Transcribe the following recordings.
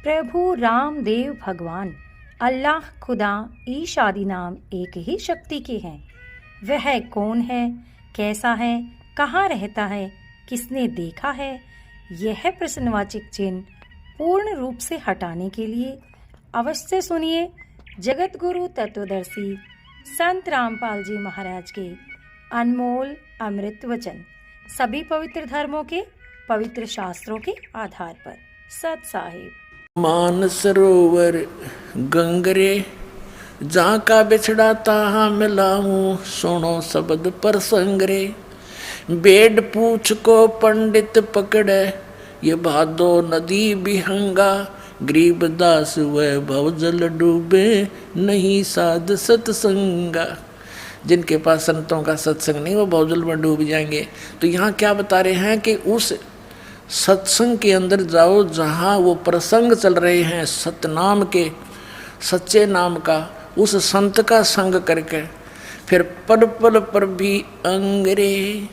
प्रभु रामदेव भगवान अल्लाह खुदा ईश आदि नाम एक ही शक्ति के हैं। वह कौन है, कैसा है, कहाँ रहता है, किसने देखा है, यह प्रश्नवाचक चिन्ह पूर्ण रूप से हटाने के लिए अवश्य सुनिए जगत गुरु तत्वदर्शी संत रामपाल जी महाराज के अनमोल अमृत वचन, सभी पवित्र धर्मों के पवित्र शास्त्रों के आधार पर। सत साहिब। मान सरोवर गंगरे, जहाँ का बिछड़ा तहाँ मिलाऊं, सुनो शब्द प्रसंग रे। बेड पूछ को पंडित पकड़े, ये भादो नदी बिहंगा। गरीब दास वह भवजल डूबे, नहीं साध सत्संगा। जिनके पास संतों का सत्संग नहीं वो भवजल में डूब जाएंगे। तो यहाँ क्या बता रहे हैं कि उस सत्संग के अंदर जाओ जहाँ वो प्रसंग चल रहे हैं सतनाम के, सच्चे नाम का, उस संत का संग करके फिर पल पल पर भी अंगरे,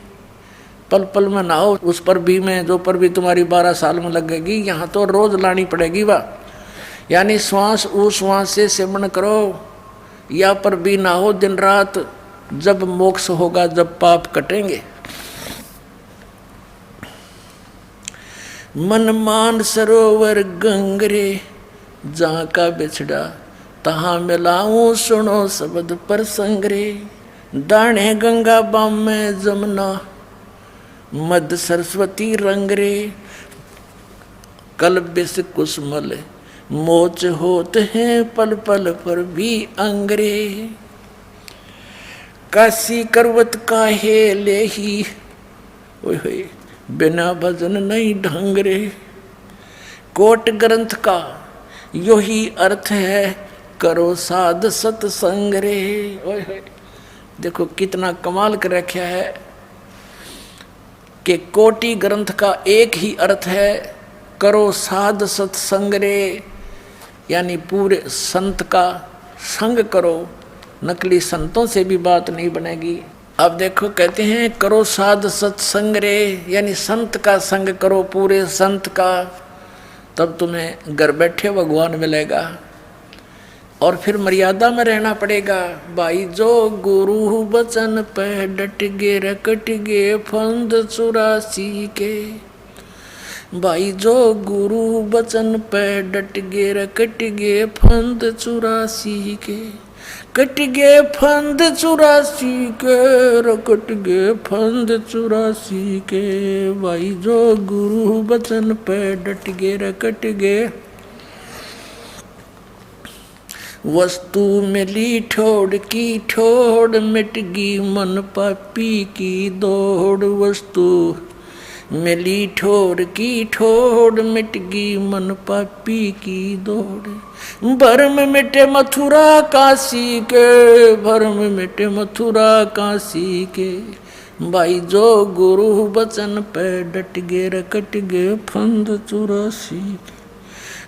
पल पल में नहाओ। उस पर भी में जो पर भी तुम्हारी 12 साल में लगेगी, यहाँ तो रोज लानी पड़ेगी वाह। यानी श्वास उस श्वास से सेवन करो, या पर भी नहाओ दिन रात। जब मोक्ष होगा, जब पाप कटेंगे। मन मान सरोवर गंगरे, जहाँ का बिछड़ा तहाँ मिलाऊं, सुनो शब्द प्रसंग रे। दाणे गंगा बाम में जमुना, मध्य सरस्वती रंग रे। कल बिस कुसमल मोच होते हैं, पल पल पर भी अंगरे। काशी करवत काहे ले ही, बिना भजन नहीं ढंग रे। कोट ग्रंथ का यो ही अर्थ है, करो साध सत्संग रे। ओए देखो कितना कमाल कर रखा है कि कोटि ग्रंथ का एक ही अर्थ है, करो साध सत्संग रे। यानी पूरे संत का संग करो, नकली संतों से भी बात नहीं बनेगी। अब देखो कहते हैं करो साध सत्संग रे, यानी संत का संग करो, पूरे संत का, तब तुम्हें घर बैठे भगवान मिलेगा। और फिर मर्यादा में रहना पड़ेगा। भाई जो गुरु बचन पे डट गे, रकट गे फंद 84 के। भाई जो गुरु बचन पे डट गे, रकट गे फंद 84 के। कट गे फंद 84 के, रकट गे फंद 84 के। भाई जो गुरु बचन पे डट गे, रकट गे। वस्तु मिली ठोड़ की ठोड़, मिट गई मन पापी की दौड़। वस्तु मिली ठोड़ की ठोड़, मिट गई मन पापी की दौड़। भरम मिटे मथुरा काशी के, भरम मिटे मथुरा काशी के। भाई जो गुरु बचन पे डट गे, रकट गे फंद 84 के।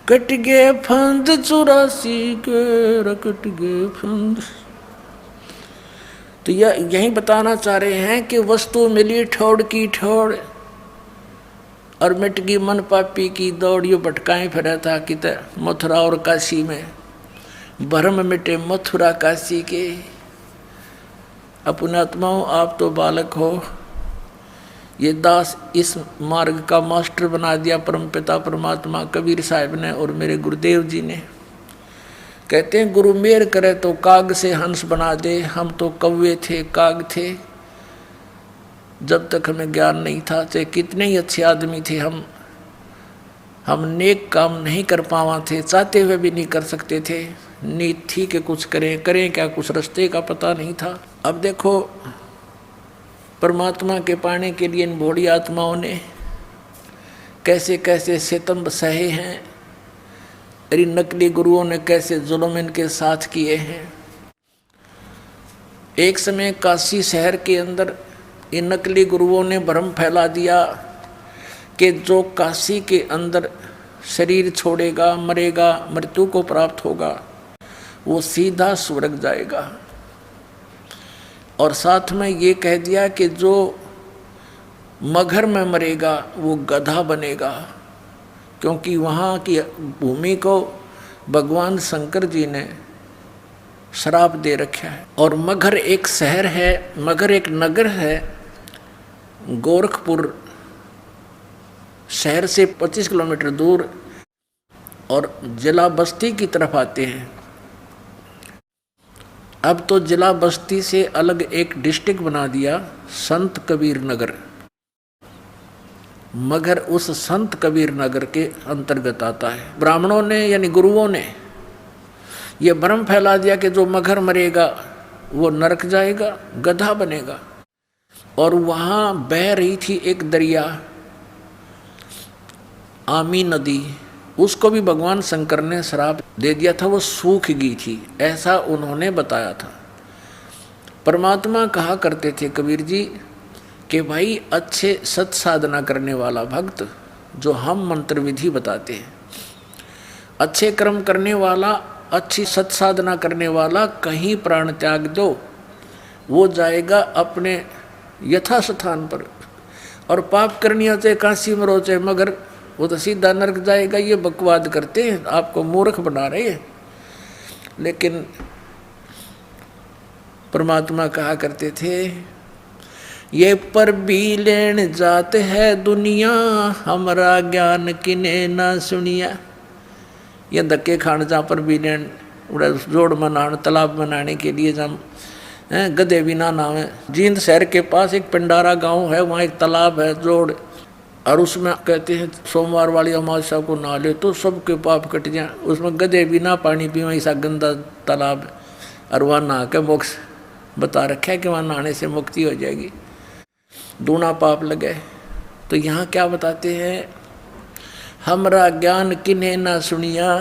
कट गे फंद 84 के, रकट गे फंद। तो यही बताना चाह रहे हैं कि वस्तु मिली ठोड़ की ठोड़, और मिट गई मन पापी की दौड़। यो भटकाए फिरा था कित मथुरा और काशी में। भरम मिटे मथुरा काशी के। अपनात्माओं, आप तो बालक हो, ये दास इस मार्ग का मास्टर बना दिया परमपिता परमात्मा कबीर साहब ने और मेरे गुरुदेव जी ने। कहते हैं गुरु मेहर करे तो काग से हंस बना दे। हम तो कौवे थे, काग थे, जब तक हमें ज्ञान नहीं था। चाहे कितने ही अच्छे आदमी थे, हम नेक काम नहीं कर पावा थे, चाहते हुए भी नहीं कर सकते थे। नीत थी कि कुछ करें क्या, कुछ रास्ते का पता नहीं था। अब देखो परमात्मा के पाने के लिए इन भोड़ी आत्माओं ने कैसे कैसे सितम सहे हैं, और इन नकली गुरुओं ने कैसे जुल्म इनके साथ किए हैं। एक समय काशी शहर के अंदर इन नकली गुरुओं ने भ्रम फैला दिया कि जो काशी के अंदर शरीर छोड़ेगा, मरेगा, मृत्यु को प्राप्त होगा, वो सीधा स्वर्ग जाएगा। और साथ में ये कह दिया कि जो मगर में मरेगा वो गधा बनेगा, क्योंकि वहाँ की भूमि को भगवान शंकर जी ने श्राप दे रखा है। और मगहर एक शहर है, मगहर एक नगर है, गोरखपुर शहर से 25 किलोमीटर दूर, और जिला बस्ती की तरफ आते हैं। अब तो जिला बस्ती से अलग एक डिस्ट्रिक्ट बना दिया, संत कबीर नगर। मगर उस संत कबीर नगर के अंतर्गत आता है। ब्राह्मणों ने यानी गुरुओं ने ये भ्रम फैला दिया कि जो मगर मरेगा वो नरक जाएगा, गधा बनेगा। और वहाँ बह रही थी एक दरिया, आमी नदी, उसको भी भगवान शंकर ने श्राप दे दिया था, वो सूख गई थी, ऐसा उन्होंने बताया था। परमात्मा कहा करते थे कबीर जी कि भाई अच्छे सत साधना करने वाला भक्त, जो हम मंत्र विधि बताते हैं, अच्छे कर्म करने वाला, अच्छी सत साधना करने वाला कहीं प्राण त्याग दो, वो जाएगा अपने यथा स्थान पर। और पाप करनिया चाहे काशी में रो चाहे मगर, वो तो सीधा नरक जाएगा। ये बकवाद करते हैं, आपको मूर्ख बना रहे हैं। लेकिन परमात्मा कहा करते थे, ये पर भी लेन जात है दुनिया, हमारा ज्ञान किने ना सुनिया। ये धक्के खान जहाँ पर भी लेन जोड़ बनाने, तालाब बनाने के लिए जहाँ गधे बिना नाम है। जींद शहर के पास एक पिंडारा गांव है, वहाँ एक तालाब है जोड़, और उसमें कहते हैं सोमवार वाली अमावस्या को नहा ले तो सबके पाप कट जाए। उसमें गधे बिना पानी पीवा, ऐसा गंदा तालाब, और वहाँ नहा के मोक्ष बता रखा है कि वहाँ नहाने से मुक्ति हो जाएगी, दूना पाप लगे। तो यहाँ क्या बताते हैं, हमरा ज्ञान किन्हें ना सुनिया,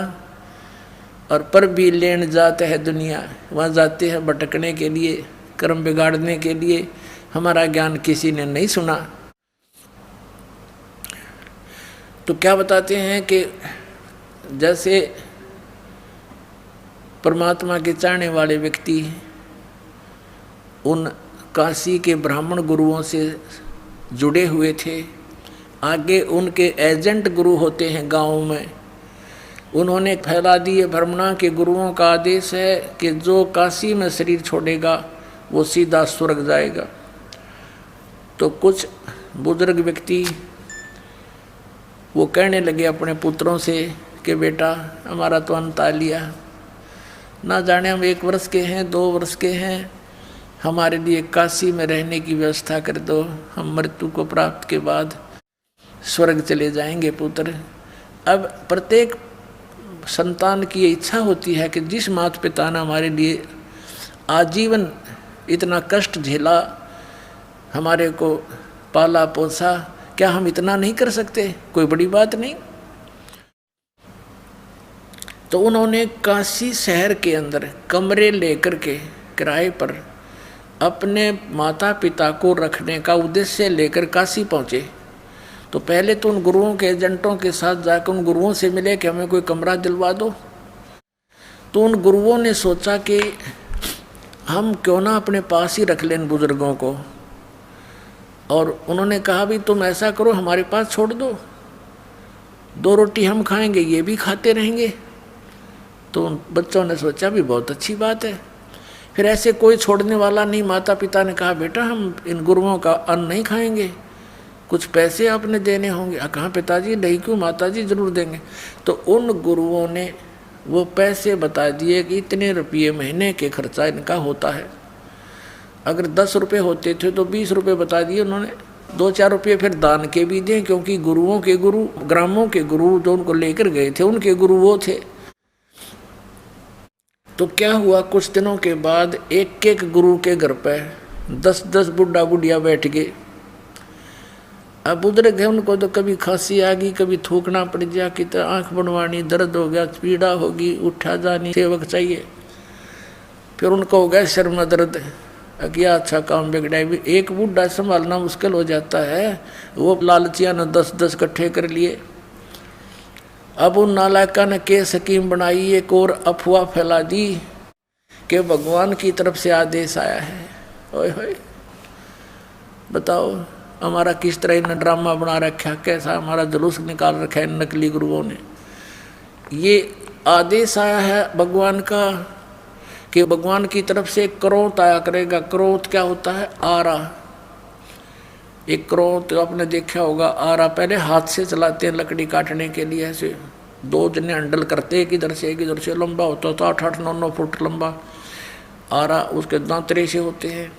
और पर भी लेन जाते है दुनिया। वहाँ जाते हैं भटकने के लिए, कर्म बिगाड़ने के लिए, हमारा ज्ञान किसी ने नहीं सुना। तो क्या बताते हैं कि जैसे परमात्मा के चाहने वाले व्यक्ति उन काशी के ब्राह्मण गुरुओं से जुड़े हुए थे, आगे उनके एजेंट गुरु होते हैं गाँव में, उन्होंने फैला दिए भ्रमणा के गुरुओं का आदेश है कि जो काशी में शरीर छोड़ेगा वो सीधा स्वर्ग जाएगा। तो कुछ बुजुर्ग व्यक्ति वो कहने लगे अपने पुत्रों से कि बेटा हमारा तो अंत आ लिया, ना जाने हम 1 वर्ष के हैं 2 वर्ष के हैं, हमारे लिए काशी में रहने की व्यवस्था कर दो, हम मृत्यु को प्राप्त के बाद स्वर्ग चले जाएंगे पुत्र। अब प्रत्येक संतान की ये इच्छा होती है कि जिस माता पिता ने हमारे लिए आजीवन इतना कष्ट झेला, हमारे को पाला पोसा, क्या हम इतना नहीं कर सकते? कोई बड़ी बात नहीं। तो उन्होंने काशी शहर के अंदर कमरे लेकर के किराए पर अपने माता पिता को रखने का उद्देश्य लेकर काशी पहुँचे। तो पहले तो उन गुरुओं के एजेंटों के साथ जाकर उन गुरुओं से मिले कि हमें कोई कमरा दिलवा दो। तो उन गुरुओं ने सोचा कि हम क्यों ना अपने पास ही रख लें इन बुजुर्गों को, और उन्होंने कहा भी तुम ऐसा करो हमारे पास छोड़ दो, 2 रोटी हम खाएंगे ये भी खाते रहेंगे। तो उन बच्चों ने सोचा भी बहुत अच्छी बात है। फिर ऐसे कोई छोड़ने वाला नहीं, माता पिता ने कहा बेटा हम इन गुरुओं का अन्न नहीं खाएंगे, कुछ पैसे आपने देने होंगे। कहाँ पिताजी, नहीं क्यों माताजी जरूर देंगे। तो उन गुरुओं ने वो पैसे बता दिए कि इतने रुपये महीने के खर्चा इनका होता है। अगर 10 रुपये होते थे तो 20 रुपये बता दिए उन्होंने, 2-4 रुपये फिर दान के भी दें, क्योंकि गुरुओं के गुरु, ग्रामों के गुरु जो उनको लेकर गए थे उनके गुरु वो थे। तो क्या हुआ, कुछ दिनों के बाद एक गुरु के घर पर 10-10 बुढ़ा बुढ़िया बैठ गए। अब बुजुर्ग है उनको तो कभी खांसी आ गई, कभी थूकना पड़ गया, कितना आंख बनवानी, दर्द हो गया, पीड़ा होगी, उठा जानी सेवक चाहिए। फिर उनको हो गया सिर में दर्द, क्या अच्छा काम बिगड़ा भी। एक बूढ़ा संभालना मुश्किल हो जाता है, वो लालचिया ने 10-10 इकट्ठे कर लिए। अब उन नालायका ने के स्कीम बनाई, एक और अफवाह फैला दी कि भगवान की तरफ से आदेश आया है। ओए होए बताओ, हमारा किस तरह इन्हें ड्रामा बना रखा, कैसा हमारा जुलूस निकाल रखा है नकली गुरुओं ने। ये आदेश आया है भगवान का कि भगवान की तरफ से क्रोध आया करेगा। क्रोध क्या होता है? आरा। एक क्रोध आपने देखा होगा, आरा पहले हाथ से चलाते हैं लकड़ी काटने के लिए, ऐसे दो जने हैंडल करते, एक इधर से एक इधर से, लंबा होता था 8-8, 9-9 फुट लंबा आरा। उसके दांतरे से होते हैं,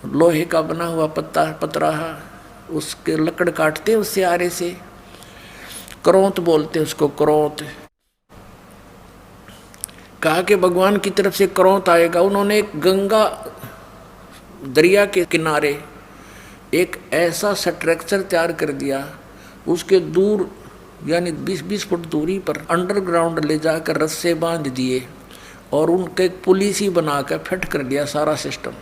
लोहे का बना हुआ पतराहा, उसके लकड़ काटते हैं उससे, आरे से। क्रोध बोलते हैं उसको, क्रोध। कहा कि भगवान की तरफ से क्रोध आएगा। उन्होंने एक गंगा दरिया के किनारे एक ऐसा स्ट्रक्चर तैयार कर दिया, उसके दूर यानी 20-20 फुट दूरी पर अंडरग्राउंड ले जाकर रस्से बांध दिए और उनके एक पुलिस ही बनाकर फिट कर दिया सारा सिस्टम।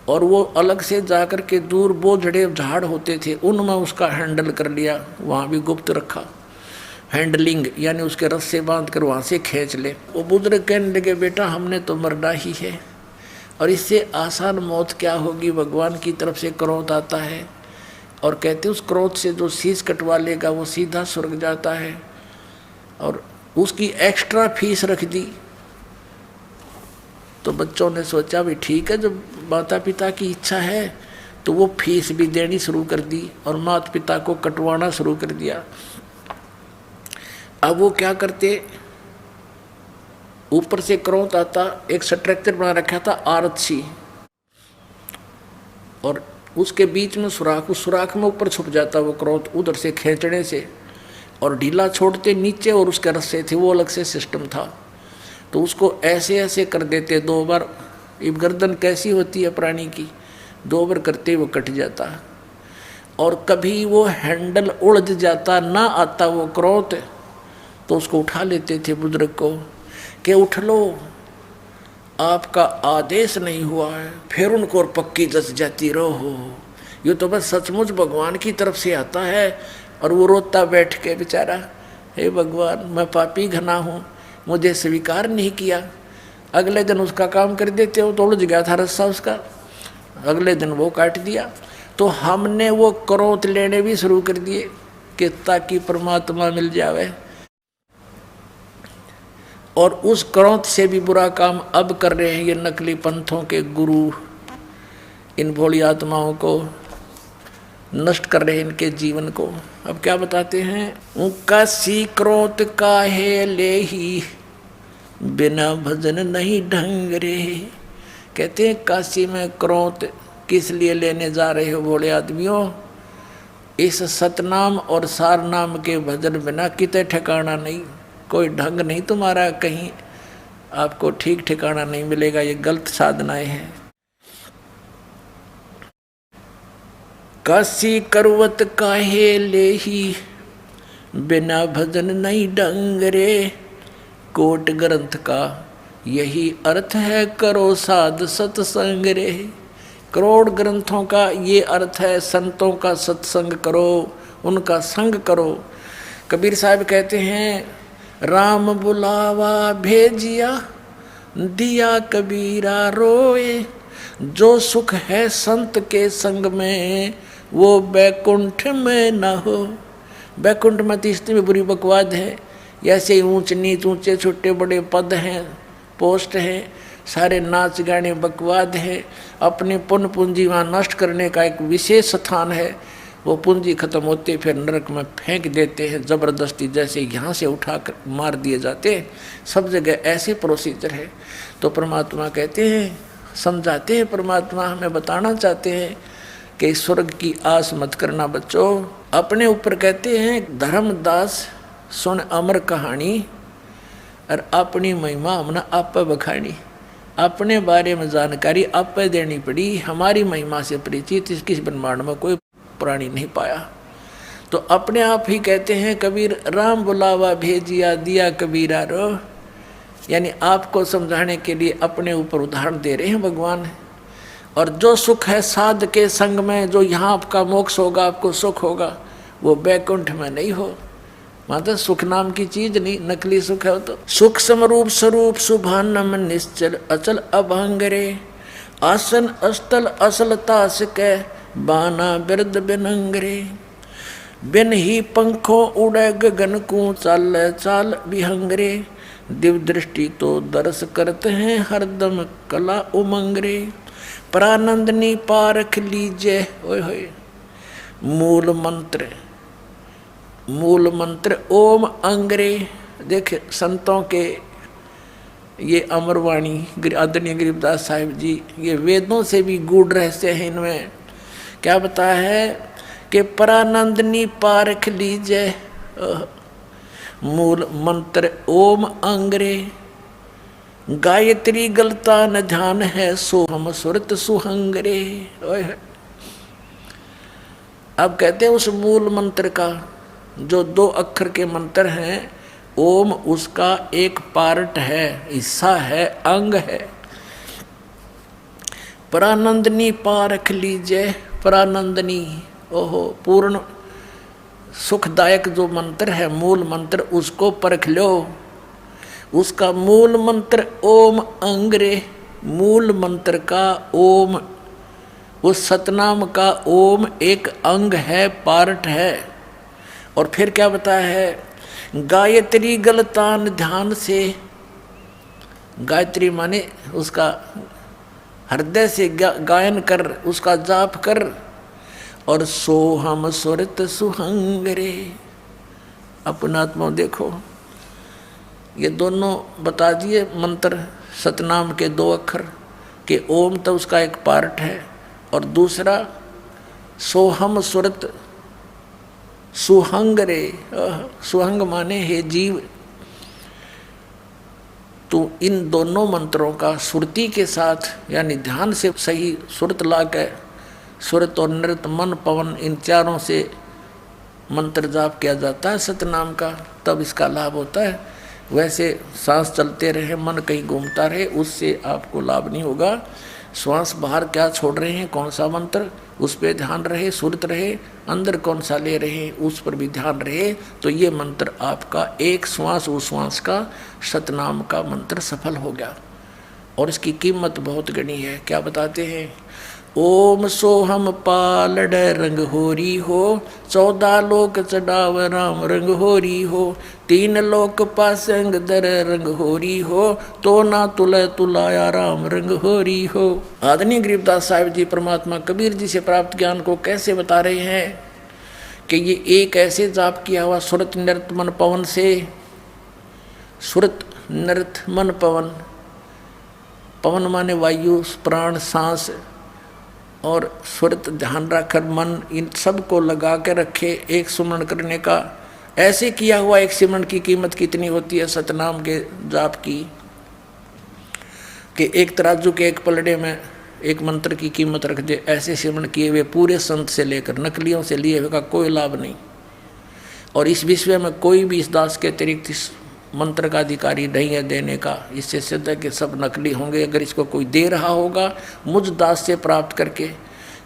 और वो अलग से जाकर के दूर बोझड़े झाड़ होते थे, उनमें उसका हैंडल कर लिया, वहाँ भी गुप्त रखा। हैंडलिंग यानी उसके रस्से बांध कर वहाँ से खींच ले। वो बुजुर्ग कहने लगे, बेटा हमने तो मरना ही है, और इससे आसान मौत क्या होगी? भगवान की तरफ से क्रोध आता है और कहते उस क्रोध से जो शीश कटवा लेगा वो सीधा स्वर्ग जाता है। और उसकी एक्स्ट्रा फीस रख दी। तो बच्चों ने सोचा भी ठीक है, जब माता पिता की इच्छा है तो वो फीस भी देनी शुरू कर दी और माता पिता को कटवाना शुरू कर दिया। अब वो क्या करते, ऊपर से क्रोध आता, एक स्ट्रक्चर बना रखा था आरक्षी, और उसके बीच में सुराख, उस सुराख में ऊपर छुप जाता वो क्रोध उधर से खींचने से, और ढीला छोड़ते नीचे, और उसके रस्से थे वो अलग से सिस्टम था। तो उसको ऐसे ऐसे कर देते 2 बार। ये गर्दन कैसी होती है प्राणी की, 2 बार करते वो कट जाता। और कभी वो हैंडल उलझ जाता, ना आता वो क्रोध, तो उसको उठा लेते थे बुजुर्ग को कि उठ लो, आपका आदेश नहीं हुआ है। फिर उनको पक्की जस जाती रहो। ये तो बस सचमुच भगवान की तरफ से आता है। और वो रोता बैठ के बेचारा, हे भगवान मैं पापी घना हूँ, मुझे स्वीकार नहीं किया। अगले दिन उसका काम कर देते हो, तो उलझ गया था रस्सा उसका, अगले दिन वो काट दिया। तो हमने वो क्रोध लेने भी शुरू कर दिए कि ताकि परमात्मा मिल जावे। और उस क्रोध से भी बुरा काम अब कर रहे हैं ये नकली पंथों के गुरु, इन भोली आत्माओं को नष्ट कर रहे हैं, इनके जीवन को। अब क्या बताते हैं, उनका सी क्रोध काहे ले ही, बिना भजन नहीं ढंग रे। कहते हैं काशी में क्रोध किस लिए लेने जा रहे हो भोले आदमियों? इस सतनाम और सार नाम के भजन बिना किते ठिकाना नहीं, कोई ढंग नहीं तुम्हारा, कहीं आपको ठीक ठिकाना नहीं मिलेगा। ये गलत साधनाएं हैं। काशी करवत काहे ले ही, बिना भजन नहीं ढंग रे। कोट ग्रंथ का यही अर्थ है, करो साध सत्संग रे। करोड़ ग्रंथों का ये अर्थ है, संतों का सत्संग करो, उनका संग करो। कबीर साहब कहते हैं, राम बुलावा भेजिया, दिया कबीरा रोए। जो सुख है संत के संग में, वो बैकुंठ में न हो। बैकुंठ में तीसरी में बुरी बकवाद है। ऐसे ही ऊंच नीच, ऊंचे छोटे बड़े पद हैं, पोस्ट हैं, सारे नाच गाने बकवाद है। अपने पुण्य पूंजी वहाँ नष्ट करने का एक विशेष स्थान है। वो पूंजी खत्म होते फिर नरक में फेंक देते हैं ज़बरदस्ती, जैसे यहाँ से उठा कर मार दिए जाते हैं। सब जगह ऐसे प्रोसीजर है। तो परमात्मा कहते हैं, समझाते हैं, परमात्मा हमें बताना चाहते हैं कि स्वर्ग की आस मत करना बच्चों। अपने ऊपर कहते हैं, धर्मदास सुन अमर कहानी, और अपनी महिमा हमने आप बखानी। अपने बारे में जानकारी आप देनी पड़ी। हमारी महिमा से परिचित किस ब्रह्मांड में कोई प्राणी नहीं पाया। तो अपने आप ही कहते हैं कबीर, राम बुलावा भेजिया, दिया कबीरा रो। यानी आपको समझाने के लिए अपने ऊपर उदाहरण दे रहे हैं भगवान। और जो सुख है साध के संग में, जो यहाँ आपका मोक्ष होगा, आपको सुख होगा, वो बैकुंठ में नहीं हो। माता सुख नाम की चीज नहीं, नकली सुख है वो तो। सुख समरूप स्वरूप शुभानम निश्चल अचल अभंग रे। आसन अस्तल असलता से कह, बाना बिरद बिनंगरे। बिन ही पंखों उड़े गगन को, चाल चाल विहंगरे। दिव्य दृष्टि तो दर्श करते हैं हरदम कला उमंगरे। परानंदनी पारख लीजिए ओए होए। मूल मंत्र ओम अंगरे। देख संतों के ये अमरवाणी आदरणीय गरीबदास साहिब जी, ये वेदों से भी गूढ़ रहस्य है। इनमें क्या बताया है कि परानंदनी पारख लीजिए। मूल मंत्र ओम अंगरे। गायत्री गलता न ध्यान है, सोहम सुरत सुहंगरे। अब कहते हैं उस मूल मंत्र का जो 2 अक्षर के मंत्र हैं, ओम उसका एक पार्ट है, हिस्सा है, अंग है। परानंदनी पारख लीजिए। परानंदनी ओहो पूर्ण सुखदायक जो मंत्र है, मूल मंत्र, उसको परख लो। उसका मूल मंत्र ओम अंगरे। मूल मंत्र का ओम, उस सतनाम का ओम एक अंग है, पार्ट है। और फिर क्या बताया है, गायत्री गलतान ध्यान से। गायत्री माने उसका हृदय से गायन कर, उसका जाप कर। और सोहम सुरत सुहंगरे। अपना आत्मा देखो, ये दोनों बता दिए मंत्र सतनाम के 2 अक्षर के। ओम तो उसका एक पार्ट है, और दूसरा सोहम सुरत सुहंगरे। सुहंग माने हे जीव। तो इन दोनों मंत्रों का सुरती के साथ यानी ध्यान से सही सुरत ला के, सुरत और नृत मन पवन इन चारों से मंत्र जाप किया जाता है सतनाम का, तब इसका लाभ होता है। वैसे सांस चलते रहे, मन कहीं घूमता रहे, उससे आपको लाभ नहीं होगा। श्वास बाहर क्या छोड़ रहे हैं, कौन सा मंत्र, उस पर ध्यान रहे, सुरत रहे। अंदर कौन सा ले रहे हैं, उस पर भी ध्यान रहे। तो ये मंत्र आपका एक श्वास उश्वास का सतनाम का मंत्र सफल हो गया। और इसकी कीमत बहुत गणी है। क्या बताते हैं, ओम सोहम पालड रंग होरी हो। 14 लोक चढ़ाव राम रंग होरी हो। 3 लोक पासंग दर रंग होरी हो। तो ना तुले तुलाया राम रंग होरी हो। आदरणीय गरीबदास साहिब जी परमात्मा कबीर जी से प्राप्त ज्ञान को कैसे बता रहे हैं कि ये एक ऐसे जाप किया हुआ सुरत नृत मन पवन से। सुरत नृत मन पवन, पवन माने वायु, प्राण, सांस, और सुरत ध्यान रखकर मन, इन सब को लगा के रखे एक सुमरण करने का। ऐसे किया हुआ एक सिमरण की कीमत कितनी होती है सतनाम के जाप की, कि एक तराजू के एक पलड़े में एक मंत्र की कीमत रख दे। ऐसे सिमरण किए हुए पूरे संत से लेकर नकलियों से लिए हुए का कोई लाभ नहीं। और इस विश्व में कोई भी इस दास के अतिरिक्त इस मंत्र का अधिकारी नहीं है देने का। इससे सिद्ध है कि सब नकली होंगे। अगर इसको कोई दे रहा होगा मुझ दास से प्राप्त करके,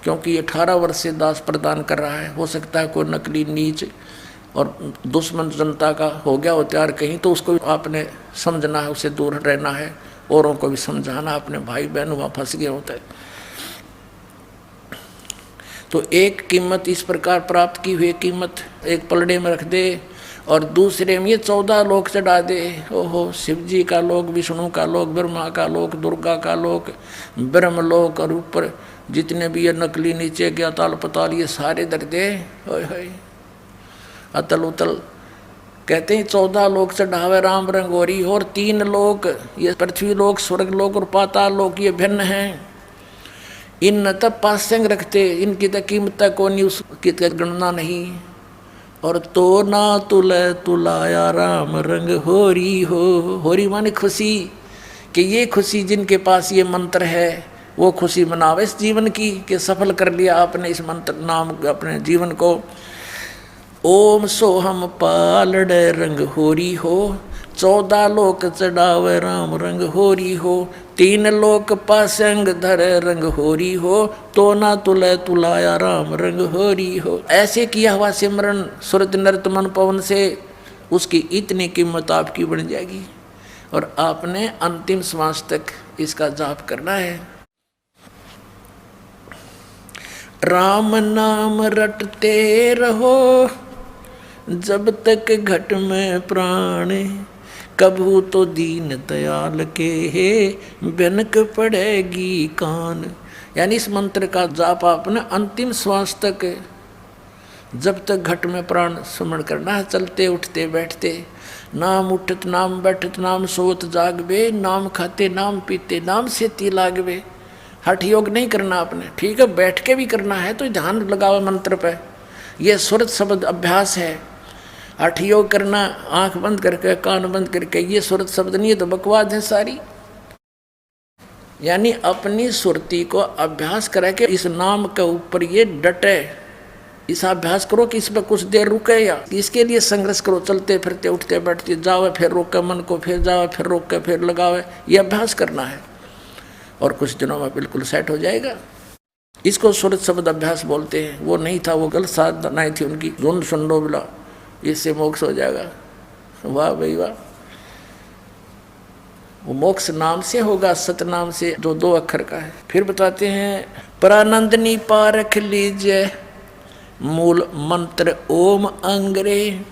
क्योंकि ये 18 वर्ष से दास प्रदान कर रहा है, हो सकता है कोई नकली नीच और दुश्मन जनता का हो गया हो तैयार कहीं, तो उसको आपने समझना है, उससे दूर रहना है, औरों को भी समझाना। अपने भाई बहन वहाँ फंस गए होते हैं। तो एक कीमत इस प्रकार प्राप्त की हुई कीमत एक पलड़े में रख दे और दूसरे में ये 14 लोक चढ़ा दे। ओहो, शिव जी का लोक, विष्णु का लोक, ब्रह्मा का लोक, दुर्गा का लोक, ब्रह्म लोक, और ऊपर जितने भी ये नकली नीचे के अताल पताल ये सारे दर दे। अतल उतल कहते हैं 14 लोक चढ़ावे राम रंगोरी। और 3 लोक ये पृथ्वी लोक, स्वर्ग लोक और पाताल लोक ये भिन्न हैं। इन न तब पासंग रखते, इनकी तो कीमत को नहीं, उसकी गणना नहीं। और तो ना तुले तुलाया राम रंग होरी हो। होरी माने खुशी, कि ये खुशी जिनके पास ये मंत्र है वो खुशी मनावे इस जीवन की, कि सफल कर लिया आपने इस मंत्र नाम अपने जीवन को। ओम सोहम पालड़ रंग होरी हो। 14 लोक चढ़ावे राम रंग होरी हो। 3 लोक पासंग धर रंग होरी हो। तो ना तुले तुलाया राम रंग होरी हो। ऐसे किया हुआ सिमरन सुरत नृत मन पवन से उसकी इतनी कीमत आपकी बढ़ जाएगी। और आपने अंतिम श्वास तक इसका जाप करना है। राम नाम रटते रहो जब तक घट में प्राण, कभू तो दीन दयाल के बिनक पड़ेगी कान। यानी इस मंत्र का जाप आपने अंतिम श्वास तक जब तक घट में प्राण स्मरण करना है, चलते उठते बैठते, नाम उठत नाम बैठत नाम सोत जागवे, नाम खाते नाम पीते नाम सेती लागवे। हठ योग नहीं करना आपने, ठीक है, बैठ के भी करना है तो ध्यान लगाओ मंत्र पे, ये सुरत शब्द अभ्यास है। हठ योग करना आंख बंद करके कान बंद करके, ये सुरत शब्द नहीं है तो बकवास है सारी। यानी अपनी सुरती को अभ्यास करा के इस नाम के ऊपर ये डटे, इस अभ्यास करो कि इस पर कुछ देर रुके, या इसके लिए संघर्ष करो, चलते फिरते उठते बैठते जाओ, फिर रोके मन को, फिर जाओ, फिर रोक के फिर लगाओ, ये अभ्यास करना है और कुछ दिनों में बिल्कुल सेट हो जाएगा। इसको सुरत शब्द अभ्यास बोलते हैं। वो नहीं था, वो गलत साधनाएं थी उनकी, झुंड सुंडो बिला, इससे मोक्ष हो जाएगा। वाह भाई वाह, वो मोक्ष नाम से होगा, सतनाम से, जो 2 अक्षर का है। फिर बताते हैं, परानंदनी पारख लीजिए मूल मंत्र ओम अंग्रे,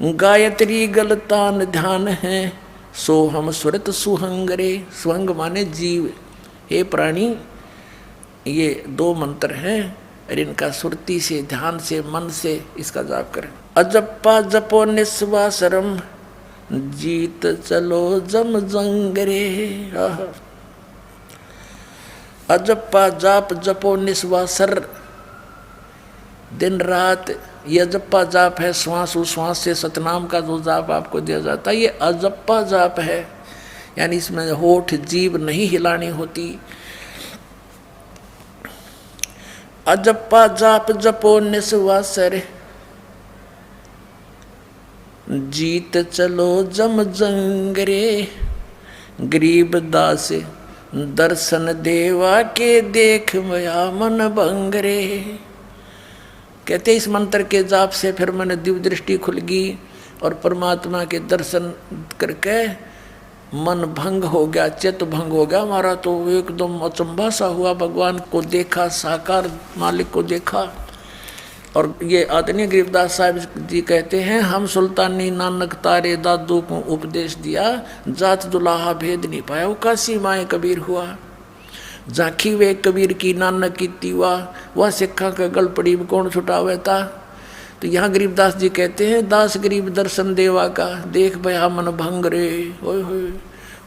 गायत्री गलतान ध्यान है सो हम सुरत सुहंगरे। सुहंग माने जीव। हे प्राणी, ये 2 मंत्र हैं और इनका सुरती से, ध्यान से, मन से इसका जाप करें। अजप्पा जपो निस्वासरम जीत चलो जम जंगरे। अजप्पा जाप जपो निस्वासर, दिन रात ये अजप्पा जाप है। श्वास उश्वास से सतनाम का जो जाप आपको दिया जाता है ये अजप्पा जाप है। यानी इसमें होठ जीभ नहीं हिलानी होती। अजप्पा जाप जपो निस्वासर जीत चलो जम जंगरे। गरीब दास दर्शन देवा के देख मया मन भंगरे। कहते इस मंत्र के जाप से फिर मैंने दिव्य दृष्टि खुल गई और परमात्मा के दर्शन करके मन भंग हो गया, चित्त भंग हो गया हमारा। तो एकदम अचंभा सा हुआ, भगवान को देखा, साकार मालिक को देखा। और ये आदरणीय गरीबदास साहब जी कहते हैं, हम सुल्तानी नानक तारे दादू को उपदेश दिया, जात दुलाहा भेद नहीं पाया, वो काशी माए कबीर हुआ। झांकी वे कबीर की नानक की तीवा, वह सिक्खा का गल पड़ी कौन छुटावे था। तो यहाँ गरीबदास जी कहते हैं, दास गरीब दर्शन देवा का देख भया मन भंग रे। होय होय,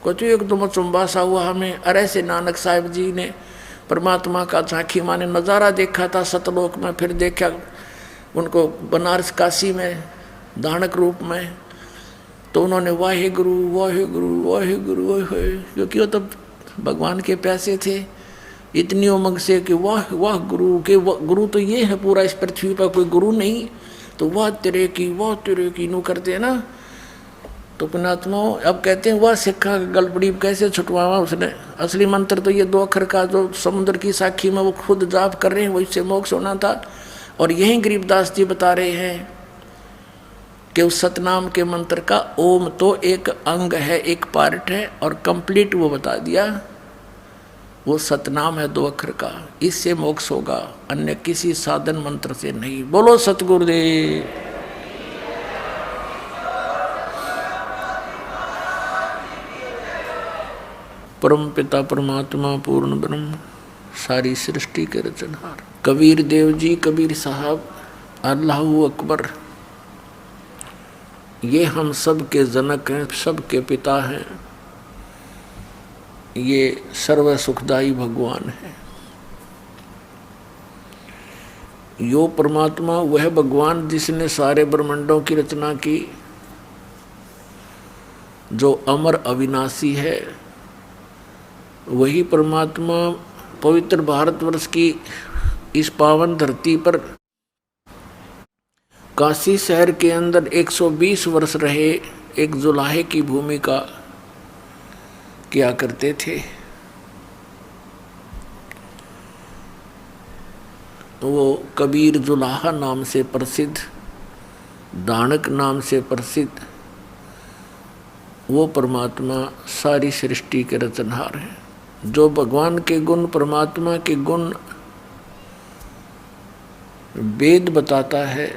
को तो एकदम चुंबा सा हुआ हमें। अरे से नानक साहिब जी ने परमात्मा का झांकी माने नज़ारा देखा था सतलोक में, फिर देखा उनको बनारस काशी में दानक रूप में। तो उन्होंने वाहे गुरु वाहे गुरु वाहे गुरु वाहे, क्योंकि वो तब भगवान के प्यासे थे इतनी उमंग से कि वाह वाह गुरु के, गुरु तो ये है पूरा इस पृथ्वी पर, कोई गुरु नहीं। तो वाह तेरे की नू करते हैं ना। तो पुणात्मा अब कहते हैं, वाह सिक्खा गलबड़ी कैसे छुटवावा उसने। असली मंत्र तो ये 2 अक्षर का जो समुद्र की साखी में वो खुद जाप कर रहे हैं, वही से मोक्ष होना था। और यही गरीबदास जी बता रहे हैं कि उस सतनाम के मंत्र का ओम तो एक अंग है, एक पार्ट है, और कंप्लीट वो बता दिया। वो सतनाम है 2 अक्षर का, इससे मोक्ष होगा, अन्य किसी साधन मंत्र से नहीं। बोलो सतगुरुदेव। परम पिता परमात्मा पूर्ण ब्रह्म सारी सृष्टि के रचनहार कबीर देव जी, कबीर साहब, अल्लाहू अकबर, ये हम सब के जनक हैं, सब के पिता हैं। ये सर्व सुखदाई भगवान है। यो परमात्मा वह भगवान जिसने सारे ब्रह्मांडों की रचना की, जो अमर अविनाशी है। वही परमात्मा पवित्र भारतवर्ष की इस पावन धरती पर काशी शहर के अंदर 120 वर्ष रहे, एक जुलाहे की भूमिका किया करते थे। वो कबीर जुलाहा नाम से प्रसिद्ध, दानक नाम से प्रसिद्ध वो परमात्मा सारी सृष्टि के रचनहार हैं। जो भगवान के गुण, परमात्मा के गुण वेद बताता है,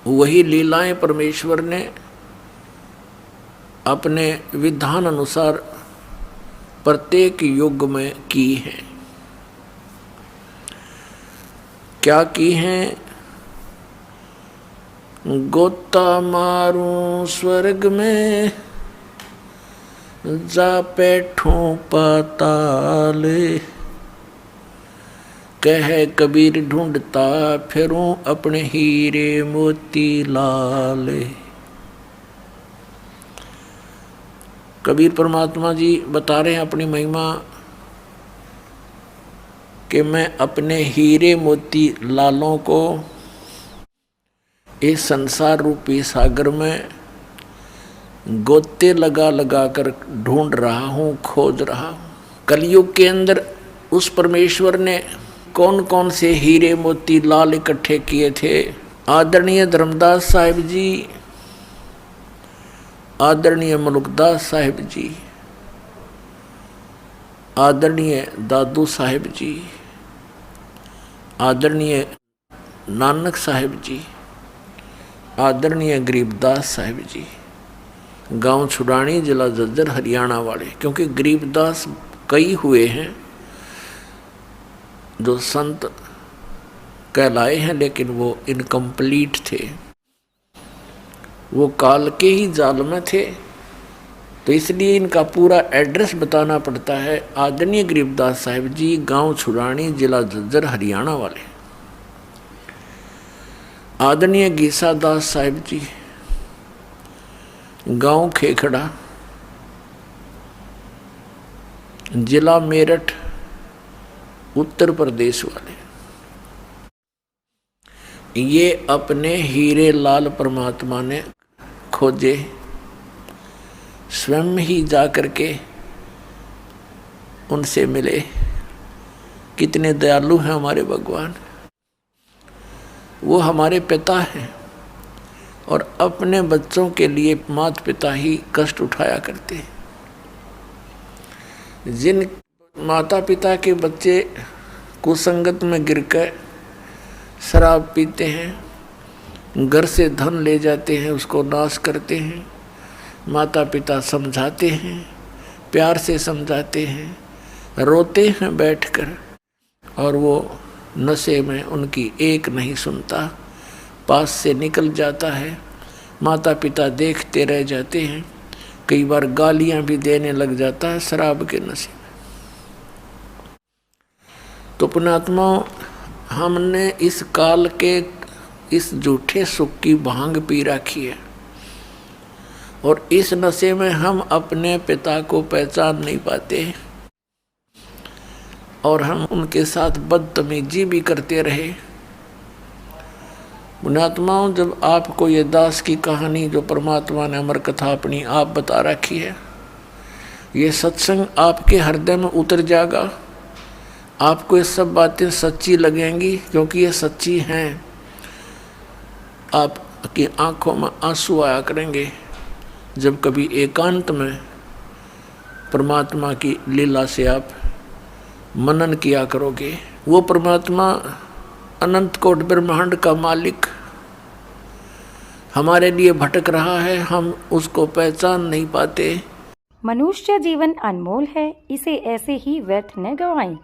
वही लीलाएं परमेश्वर ने अपने विधान अनुसार प्रत्येक युग में की हैं। क्या की हैं? गोता मारूं स्वर्ग में, जा बैठूं पाताल, कह कबीर ढूंढता फिरूं अपने हीरे मोती लाल। कबीर परमात्मा जी बता रहे हैं अपनी महिमा कि मैं अपने हीरे मोती लालों को इस संसार रूपी सागर में गोते लगा लगा कर ढूंढ रहा हूँ, खोज रहा हूँ। कलयुग के अंदर उस परमेश्वर ने कौन कौन से हीरे मोती लाल इकट्ठे किए थे? आदरणीय धर्मदास साहिब जी, आदरणीय मलुकदास साहिब जी, आदरणीय दादू साहिब जी, आदरणीय नानक साहिब जी, आदरणीय गरीबदास साहिब जी, गांव छुड़ानी, जिला झज्जर, हरियाणा वाले। क्योंकि गरीबदास कई हुए हैं जो संत कहलाए हैं, लेकिन वो इनकम्प्लीट थे, वो काल के ही जाल में थे, तो इसलिए इनका पूरा एड्रेस बताना पड़ता है। आदरणीय गरीबदास साहिब जी, गांव छुड़ानी, जिला झज्जर, हरियाणा वाले। आदरणीय गीसा दास साहिब जी, गांव खेखड़ा, जिला मेरठ, उत्तर प्रदेश वाले। ये अपने हीरे लाल परमात्मा ने खोजे, स्वयं ही जाकर के उनसे मिले। कितने दयालु हैं हमारे भगवान। वो हमारे पिता हैं और अपने बच्चों के लिए माता पिता ही कष्ट उठाया करते हैं। जिन माता पिता के बच्चे कुसंगत में गिरकर शराब पीते हैं, घर से धन ले जाते हैं, उसको नाश करते हैं, माता पिता समझाते हैं, प्यार से समझाते हैं, रोते हैं बैठकर, और वो नशे में उनकी एक नहीं सुनता, पास से निकल जाता है। माता पिता देखते रह जाते हैं, कई बार गालियां भी देने लग जाता है शराब के नशे में। तो पुण्यात्मा, हमने इस काल के इस झूठे सुख की भांग पी रखी है, और इस नशे में हम अपने पिता को पहचान नहीं पाते, और हम उनके साथ बदतमीजी भी करते रहे। पुण्यात्माओं, जब आपको ये दास की कहानी जो परमात्मा ने अमर कथा अपनी आप बता रखी है, ये सत्संग आपके हृदय में उतर जाएगा, आपको ये सब बातें सच्ची लगेंगी, क्योंकि ये सच्ची हैं। आपकी आंखों में आंसू आया करेंगे जब कभी एकांत में परमात्मा की लीला से आप मनन किया करोगे। वो परमात्मा अनंत कोट ब्रह्मांड का मालिक हमारे लिए भटक रहा है, हम उसको पहचान नहीं पाते। मनुष्य जीवन अनमोल है, इसे ऐसे ही व्यर्थ न गवाएं।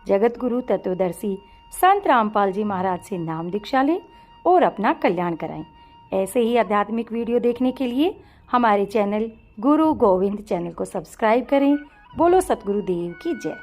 जगत गुरु तत्वदर्शी संत रामपाल जी महाराज से नाम दीक्षा लें और अपना कल्याण कराएं। ऐसे ही आध्यात्मिक वीडियो देखने के लिए हमारे चैनल गुरु गोविंद चैनल को सब्सक्राइब करें। बोलो सतगुरु देव की जय।